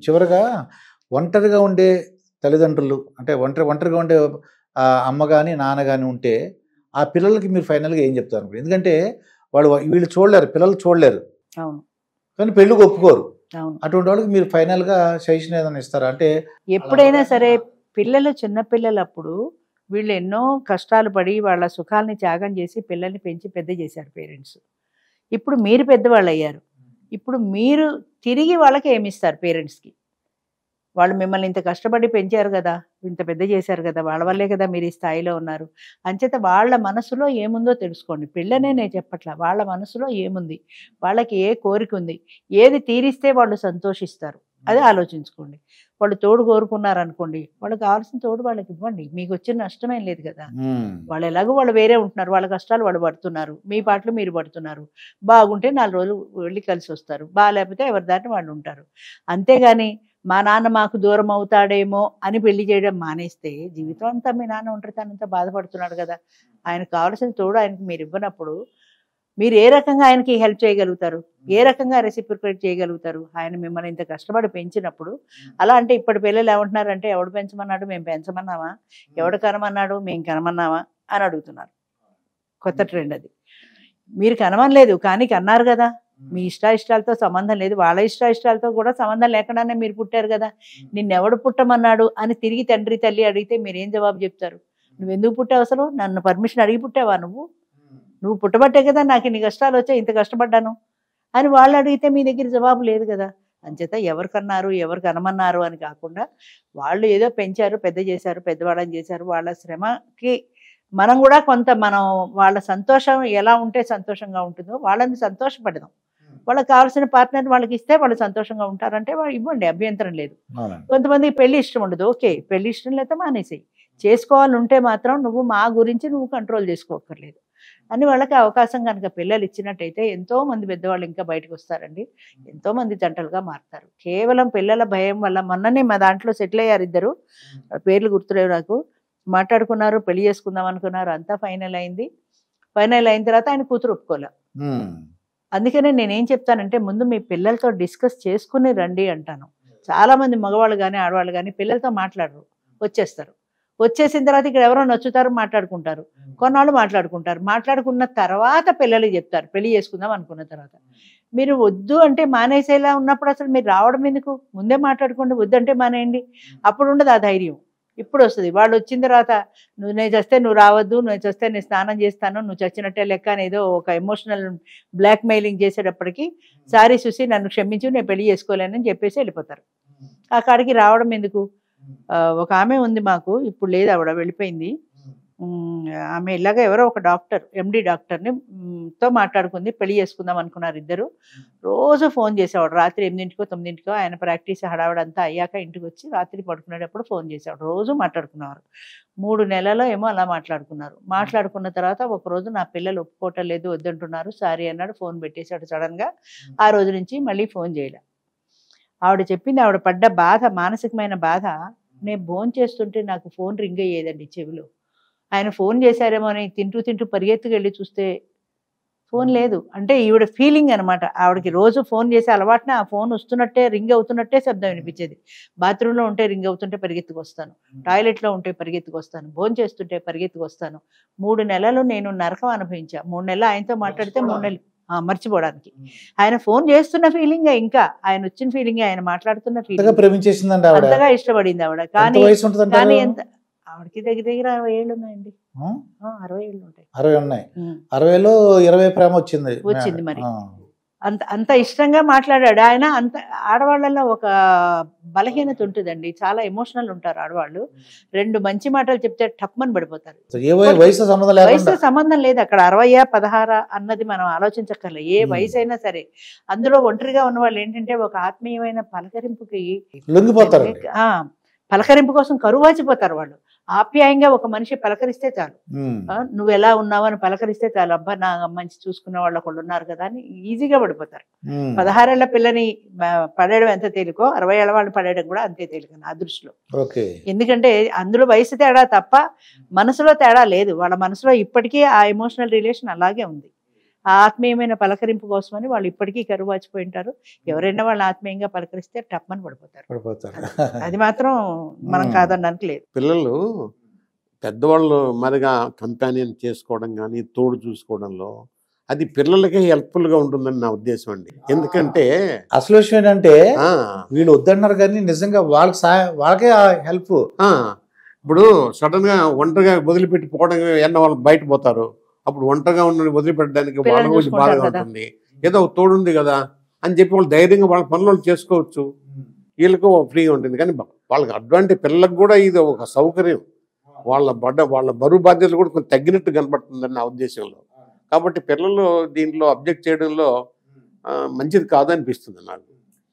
చివరగా ఒంటరిగా ఉండే తల్లిదండ్రులు అంటే ఒంటరిగా ఉండే అమ్మ గాని, నాన్న గాని ఉంటే ఆ పిల్లలకి మీరు ఫైనల్‌గా ఏం చెప్తారు? ఎందుకంటే వీళ్ళు చూడలేరు. పిల్లలు చూడలేరు. అవును. కానీ పెళ్ళికి ఒప్పుకోరు. అవును. అటువంటి వాళ్ళకి మీరు ఫైనల్‌గా సజెషన్ ఏదైనా ఇస్తారా? అంటే ఎప్పుడైనా సరే పిల్లలు చిన్న పిల్లలప్పుడు వీళ్ళు ఎన్నో కష్టాలు పడి వాళ్ళ సుఖాల్ని త్యాగం చేసి పిల్లల్ని పెంచి పెద్ద చేశారు పేరెంట్స్. ఇప్పుడు మీరు పెద్దవాళ్ళు అయ్యారు. ఇప్పుడు మీరు తిరిగి వాళ్ళకి ఏమిస్తారు పేరెంట్స్‌కి? వాళ్ళు మిమ్మల్ని ఇంత కష్టపడి పెంచారు కదా, ఇంత పెద్ద చేశారు కదా, వాళ్ళ వల్లే కదా మీరు ఈ స్థాయిలో ఉన్నారు. అంచేత వాళ్ళ మనసులో ఏముందో తెలుసుకోండి. పిల్లనే నేను చెప్పట్లా, వాళ్ళ మనసులో ఏముంది, వాళ్ళకి ఏ కోరిక ఉంది, ఏది తీరిస్తే వాళ్ళు సంతోషిస్తారు అది ఆలోచించుకోండి. వాళ్ళు తోడు కోరుకున్నారనుకోండి, వాళ్ళకి కావాల్సిన తోడు వాళ్ళకి ఇవ్వండి. మీకు వచ్చిన నష్టమేం లేదు కదా. వాళ్ళు ఎలాగో వాళ్ళు వేరే ఉంటున్నారు, వాళ్ళ కష్టాలు వాళ్ళు పడుతున్నారు, మీ పాటలు మీరు పడుతున్నారు. బాగుంటే 4 రోజులు వెళ్ళి కలిసి వస్తారు, బాగాలేకపోతే ఎవరి దాన్ని వాళ్ళు ఉంటారు. అంతేగాని మా నాన్న మాకు దూరం అవుతాడేమో అని పెళ్లి చేయడం మానేస్తే జీవితం అంతా మీ నాన్న ఒంటరితనంతో బాధపడుతున్నాడు కదా. ఆయనకు కావాల్సిన తోడు ఆయనకి మీరు ఇవ్వనప్పుడు మీరు ఏ రకంగా ఆయనకి హెల్ప్ చేయగలుగుతారు, ఏ రకంగా రెసిప్రికేట్ చేయగలుగుతారు? ఆయన మిమ్మల్ని ఇంత కష్టపడి పెంచినప్పుడు. అలా అంటే ఇప్పటి పిల్లలు ఏమంటున్నారంటే, ఎవడు పెంచమన్నాడు, మేము పెంచమన్నామా, ఎవడు కనమన్నాడు, మేము కనమన్నామా అని అడుగుతున్నారు. కొత్త ట్రెండ్ అది. మీరు కనమనలేదు కానీ కన్నారు కదా. మీ ఇష్టాలతో సంబంధం లేదు, వాళ్ళ ఇష్టాలతో కూడా సంబంధం లేకుండానే మీరు పుట్టారు కదా. నిన్నెవడు పుట్టమన్నాడు అని తిరిగి తండ్రి తల్లి అడిగితే మీరేం జవాబు చెప్తారు? నువ్వు ఎందుకు పుట్టావు, అసలు నన్ను పర్మిషన్ అడిగి పుట్టావా, నువ్వు పుట్టబట్టే కదా నాకు ఇన్ని కష్టాలు వచ్చాయి, ఇంత కష్టపడ్డాను అని వాళ్ళు అడిగితే మీ దగ్గర జవాబు లేదు కదా. అంచేత ఎవరు కన్నారు, ఎవరు కనమన్నారు అని కాకుండా వాళ్ళు ఏదో పెంచారు, పెద్ద చేశారు, పెద్దవాళ్ళని చేశారు, వాళ్ళ శ్రమకి మనం కూడా కొంత వాళ్ళ సంతోషం ఎలా ఉంటే సంతోషంగా ఉంటుందో వాళ్ళని సంతోషపడదాం. వాళ్ళకి కావాల్సిన పార్ట్నర్ వాళ్ళకి ఇస్తే వాళ్ళు సంతోషంగా ఉంటారంటే వాళ్ళు ఇవ్వండి, అభ్యంతరం లేదు. కొంతమందికి పెళ్లి ఇష్టం ఉండదు, ఓకే, పెళ్లి ఇష్టం లేకపోతే మానేసేయి. చేసుకోవాలంటే మాత్రం నువ్వు మా గురించి నువ్వు కంట్రోల్ చేసుకోక్కర్లేదు అని వాళ్ళకి అవకాశం కనుక పిల్లలు ఇచ్చినట్టయితే ఎంతో మంది పెద్దవాళ్ళు ఇంకా బయటకు వస్తారండి. ఎంతో మంది జంటలుగా మారుతారు. కేవలం పిల్లల భయం వల్ల. మొన్ననే మా దాంట్లో సెటిల్ అయ్యారు ఇద్దరు, పేర్లు గుర్తులేవు నాకు. మాట్లాడుకున్నారు, పెళ్లి చేసుకుందాం అనుకున్నారు, అంతా ఫైనల్ అయింది. ఫైనల్ అయిన తర్వాత ఆయన కూతురు ఒప్పుకోలే. అందుకనే నేనేం చెప్తానంటే, ముందు మీ పిల్లలతో డిస్కస్ చేసుకుని రండి అంటాను. చాలా మంది మగవాళ్ళు కానీ ఆడవాళ్ళు కానీ పిల్లలతో మాట్లాడరు, వచ్చేస్తారు. వచ్చేసిన తర్వాత ఇక్కడ ఎవరో నచ్చుతారు, మాట్లాడుకుంటారు, కొన్నాళ్ళు మాట్లాడుకుంటారు. మాట్లాడుకున్న తర్వాత పిల్లలకి చెప్తారు పెళ్లి చేసుకుందాం అనుకున్న తర్వాత. మీరు వద్దు అంటే మానేసేలా ఉన్నప్పుడు అసలు మీరు రావడం ఎందుకు? ముందే మాట్లాడుకోండి, వద్దంటే మానేయండి. అప్పుడు ఉండదు ఆ ధైర్యం, ఇప్పుడు వస్తుంది. వాళ్ళు వచ్చిన తర్వాత నేను చస్తే నువ్వు రావద్దు, నువ్వు చస్తే నేను స్నానం చేస్తాను, నువ్వు చచ్చినట్టే లెక్క అని ఏదో ఒక ఎమోషనల్ బ్లాక్ మెయిలింగ్ చేసేటప్పటికి, సారీ చూసి నన్ను క్షమించు, నేను పెళ్లి చేసుకోలేనని చెప్పేసి వెళ్ళిపోతారు. ఆ కాడికి రావడం ఎందుకు? ఒక ఆమె ఉంది మాకు, ఇప్పుడు లేదు, ఆవిడ వెళ్ళిపోయింది. ఆమె ఇలాగ ఎవరో ఒక డాక్టర్, ఎండి డాక్టర్ని తో మాట్లాడుకుంది, పెళ్లి చేసుకుందాం అనుకున్నారు ఇద్దరు. రోజు ఫోన్ చేసేవాడు, రాత్రి 8కో 9కో ఆయన ప్రాక్టీస్ హడావిడంతా అయ్యాక ఇంటికి వచ్చి రాత్రి పడుకునేటప్పుడు ఫోన్ చేసేవాడు. రోజు మాట్లాడుకున్నారు. 3 నెలల్లో ఏమో అలా మాట్లాడుకున్నారు. మాట్లాడుకున్న తర్వాత ఒకరోజు నా పిల్లలు ఒప్పుకోవటం లేదు, వద్దంటున్నారు, సారీ అన్నాడు, ఫోన్ పెట్టేశాడు సడన్గా. ఆ రోజు నుంచి మళ్ళీ ఫోన్ చేయలే. ఆవిడ చెప్పింది, ఆవిడ పడ్డ బాధ, మానసికమైన బాధ. నేను ఫోన్ చేస్తుంటే నాకు ఫోన్ రింగ్ అయ్యేదండి చెవిలో. ఆయన ఫోన్ చేశారేమో అని తింటూ పరిగెత్తుకు వెళ్ళి చూస్తే ఫోన్ లేదు. అంటే ఈవిడ ఫీలింగ్ అనమాట. ఆవిడకి రోజు ఫోన్ చేసే అలవాటున ఆ ఫోన్ వస్తున్నట్టే, రింగ్ అవుతున్నట్టే శబ్దం వినిపించేది. బాత్రూంలో ఉంటే రింగ్ అవుతుంటే పరిగెత్తుకు వస్తాను, టాయిలెట్లో ఉంటే పరిగెత్తుకు వస్తాను, భోజనం చేస్తుంటే పరిగెత్తుకు వస్తాను. 3 నెలలు నేను నరకం అనుభవించా. 3 నెలలు ఆయనతో మాట్లాడితే 3 నెలలు మర్చిపోవడానికి. ఆయన ఫోన్ చేస్తున్న ఫీలింగ్, ఇంకా ఆయన వచ్చిన ఫీలింగ్, ఆయన మాట్లాడుతున్న ఫీలింగ్, అంతగా ఇష్టపడింది ఆవిడ. కానీ ఎంత ఆవిడకి దగ్గర 60 ఏళ్ళు ఉన్నాయండి. 60 ఏళ్ళు ఉంటాయి. 60 ఉన్నాయి. 60లో 20 ప్రేమ వచ్చింది మరి. అంత ఇష్టంగా మాట్లాడాడు ఆయన. అంత ఆడవాళ్ళలో ఒక బలహీనత ఉంటుందండి, చాలా ఎమోషనల్ ఉంటారు ఆడవాళ్ళు. 2 మంచి మాటలు చెప్తే టప్మని పడిపోతారు. వయసు సంబంధం లేదు అక్కడ. 60 16 అన్నది మనం ఆలోచించక్కర్లే. ఏ వయసు అయినా సరే. అందులో ఒంటరిగా ఉన్న వాళ్ళు ఏంటంటే ఒక ఆత్మీయమైన పలకరింపుకి లొంగిపోతారు. పలకరింపు కోసం కరువాచిపోతారు వాళ్ళు. ఆప్యాయంగా ఒక మనిషి పలకరిస్తే చాలు, నువ్వు ఎలా ఉన్నావు అని పలకరిస్తే చాలు, అబ్బా నా మంచి చూసుకునే వాళ్ళు ఒకళ్ళు ఉన్నారు కదా అని ఈజీగా పడిపోతారు. 16 ఏళ్ల పిల్లని పడేయడం ఎంత తేలికో 60 ఏళ్ల వాళ్ళు పడేయడం కూడా అంతే తేలిక నా దృష్టిలో. ఎందుకంటే అందులో వయసు తేడా తప్ప మనసులో తేడా లేదు. వాళ్ళ మనసులో ఇప్పటికీ ఆ ఎమోషనల్ రిలేషన్ అలాగే ఉంది. ఆ ఆత్మీయమైన పలకరింపు కోసమని వాళ్ళు ఇప్పటికీ కరువు వాచిపోయి ఉంటారు. ఎవరైనా వాళ్ళు ఆత్మీయంగా పలకరిస్తే టప్మని పడిపోతారు. అది మాత్రం మనం కాదనడానికి లేదు. పిల్లలు పెద్దవాళ్ళు మరిగా కంపానియన్ చేసుకోవడం కానీ తోడు చూసుకోవడంలో అది పిల్లలకే హెల్ప్ఫుల్గా ఉంటుందని నా ఉద్దేశం అండి. ఎందుకంటే అసలు విషయం ఏంటంటే వీళ్ళు వద్దన్నారు కానీ నిజంగా వాళ్ళకే హెల్ప్. ఇప్పుడు సడన్గా ఒంటరిగా వదిలిపెట్టి పోవడం వాళ్ళు బయట పోతారు. అప్పుడు ఒంటరిగా ఉన్న వదిలిపెట్టడానికి వాళ్ళ గురించి బాధగా ఉంటుంది. ఏదో తోడుంది కదా అని చెప్పి వాళ్ళు ధైర్యంగా వాళ్ళ పనులు చేసుకోవచ్చు. వీళ్ళకు ఫ్రీగా ఉంటుంది. కానీ వాళ్ళకి అడ్వాంటేజ్, పిల్లలకు కూడా ఇది ఒక సౌకర్యం. వాళ్ళ బరువు బాధ్యతలు కూడా కొంచెం తగ్గినట్టు కనపడుతుందని నా ఉద్దేశంలో. కాబట్టి పిల్లలు దీంట్లో అబ్జెక్ట్ చేయడంలో మంచిది కాదనిపిస్తుంది నాకు.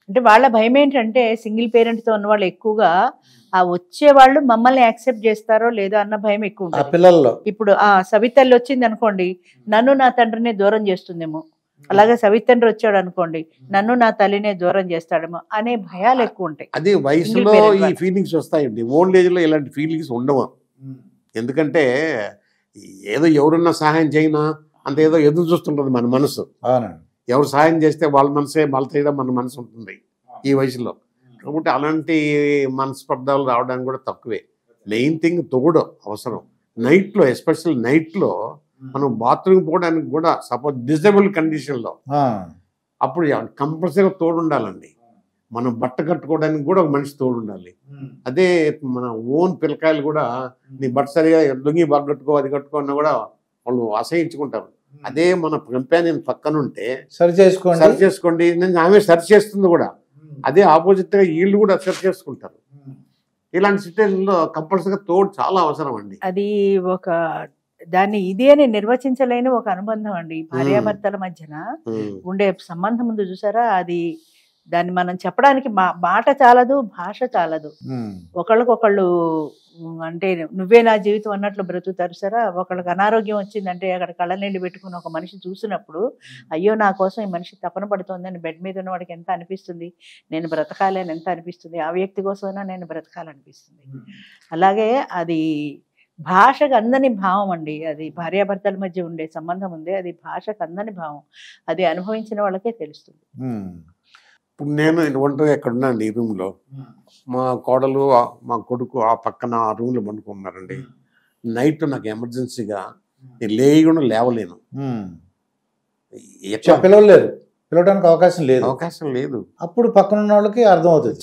అంటే వాళ్ళ భయం ఏంటంటే సింగిల్ పేరెంట్తో ఉన్న వాళ్ళు ఎక్కువగా ఆ వచ్చే వాళ్ళు మమ్మల్ని యాక్సెప్ట్ చేస్తారో లేదో అన్న భయం ఎక్కువ ఉంటుంది పిల్లల్లో. ఇప్పుడు సవితల్లి వచ్చింది అనుకోండి, నన్ను నా తండ్రిని దూరం చేస్తుందేమో, అలాగే సవితండ్రి వచ్చాడు అనుకోండి, నన్ను నా తల్లినే దూరం చేస్తాడేమో అనే భయాలు ఎక్కువ ఉంటాయి. అది వయసులో ఈ ఫీలింగ్స్ వస్తాయండి. ఓల్డ్ ఏజ్ లో ఇలాంటి ఫీలింగ్స్ ఉండవు. ఎందుకంటే ఏదో ఎవరున్నా సహాయం చేయనా అంత ఏదో ఎదురు చూస్తుంటుంది మన మనసు. ఎవరు సహాయం చేస్తే వాళ్ళ మనసే బలతీయడం మన మనసు ఉంటుంది ఈ వయసులో. కాబట్టి అలాంటి మనస్పర్ధాలు రావడానికి కూడా తక్కువే. మెయిన్ థింగ్ తోడు అవసరం. నైట్లో, ఎస్పెషల్ నైట్లో మనం బాత్రూమ్ పోవడానికి కూడా సపోజ్ డిజబుల్ కండిషన్లో అప్పుడు కంపల్సరీగా తోడు ఉండాలండి. మనం బట్ట కట్టుకోవడానికి కూడా ఒక మనిషి తోడు ఉండాలి. అదే మన ఓన్ పిల్లకాయలు కూడా నీ బట్ట సరిగా లొంగి బాగా కట్టుకో, అది కట్టుకున్నా కూడా వాళ్ళు అసహించుకుంటారు. అదే మన కంపానియన్ పక్కన ఉంటే సరి చేసుకోండి నేను ఆమె సరి చేస్తుంది కూడా. అదే ఆపోజిట్ గా వీళ్ళు కూడా సరి చేసుకుంటారు. ఇలాంటి సిచ్యువేషన్లో కంపల్సరీగా తోడు చాలా అవసరం అండి. అది ఒక దాన్ని ఇది అని నిర్వచించలేని ఒక అనుబంధం అండి. భార్యాభర్తల మధ్యన ఉండే సంబంధం ఉంది చూసారా, అది దాన్ని మనం చెప్పడానికి మాట చాలదు, భాష చాలదు. ఒకళ్ళకొకళ్ళు అంటే నువ్వే నా జీవితం అన్నట్లు బ్రతుకుతారు సరా. ఒకళ్ళకి అనారోగ్యం వచ్చిందంటే అక్కడ కళ్ళనీళ్ళు పెట్టుకుని ఒక మనిషి చూసినప్పుడు అయ్యో నా కోసం ఈ మనిషి తపన పడుతోంది అని బెడ్ మీద ఉన్నవాడికి ఎంత అనిపిస్తుంది, నేను బ్రతకాలి అని ఎంత అనిపిస్తుంది, ఆ వ్యక్తి కోసమైనా నేను బ్రతకాలనిపిస్తుంది. అలాగే అది భాషకు అందని భావం అండి. అది భార్యాభర్తల మధ్య ఉండే సంబంధం ఉంది, అది భాషకు అందని భావం. అది అనుభవించిన వాళ్ళకే తెలుస్తుంది. ఇప్పుడు నేను ఒంటరిగా ఎక్కడ ఉన్నానండి ఈ రూమ్లో. మా కోడలు మా కొడుకు ఆ పక్కన ఆ రూమ్లో పండుకున్నారండి. నైట్ నాకు ఎమర్జెన్సీగా నేను లేకుండా లేవలేను. పిలవడానికి అవకాశం లేదు. అప్పుడు పక్కన ఉన్న వాళ్ళకి అర్థం అవుతుంది.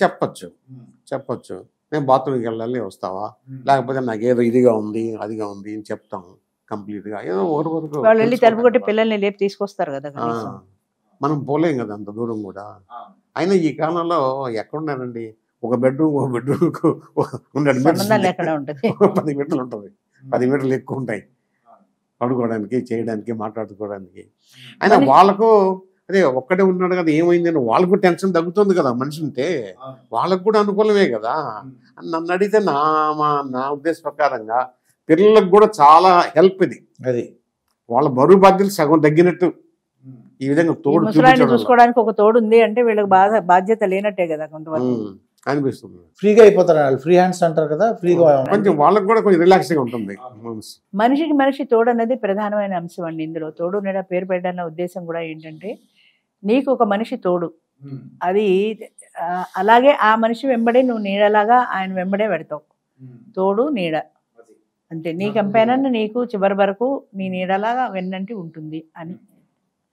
చెప్పచ్చు నేను బాత్రూమ్కి వెళ్ళాలి, వస్తావా, లేకపోతే నాకు ఏదో ఇదిగా ఉంది అదిగా ఉంది అని చెప్తాము. కంప్లీట్గా ఏదో ఒకరి వరకు తలుపు కొట్టి పిల్లల్ని లేపి తీసుకొస్తారు కదా. మనం పోలేం కదా అంత దూరం కూడా. అయినా ఈ కాలంలో ఎక్కడున్నారండి, ఒక బెడ్రూమ్ 10 మీటర్లు ఉంటుంది, 10 మీటర్లు ఎక్కువ ఉంటాయి పడుకోవడానికి, చేయడానికి, మాట్లాడుకోవడానికి. అయినా వాళ్ళకు అదే ఒక్కడే ఉన్నాడు కదా ఏమైందని వాళ్ళకు టెన్షన్ తగ్గుతుంది కదా. మనిషి ఉంటే వాళ్ళకు కూడా అనుకూలమే కదా. నన్ను అడిగితే నా ఉద్దేశ ప్రకారంగా పిల్లలకు కూడా చాలా హెల్ప్ ఇది. అది వాళ్ళ బరువు బాధ్యతలు సగం తగ్గినట్టు ఈ విధంగా తోడు చూసుకోవడానికి ఒక తోడు ఉంది అంటే వీళ్ళకి బాధ్యత లేనట్టే కదా కొంతవరకు అనిపిస్తుంది. ఫ్రీగా అయిపోతారు, ఫ్రీ హ్యాండ్స్ అంటారు కదా, ఫ్రీగా కొంచెం వాళ్ళకి కూడా కొంచెం రిలాక్స్గా ఉంటుంది. మనిషికి మనిషి తోడు అనేది ప్రధానమైన అంశం అండి. ఇందులో తోడు నీడ పేరు పెట్టాలన్న ఉద్దేశం కూడా ఏంటంటే నీకు ఒక మనిషి తోడు, అది అలాగే ఆ మనిషి వెంబడే నువ్వు నీడలాగా ఆయన వెంబడే పెడతావు. తోడు నీడ అంతే. నీ కంపెనీ నీకు చివరి వరకు నీ నీడలాగా వెన్నంటి ఉంటుంది అని.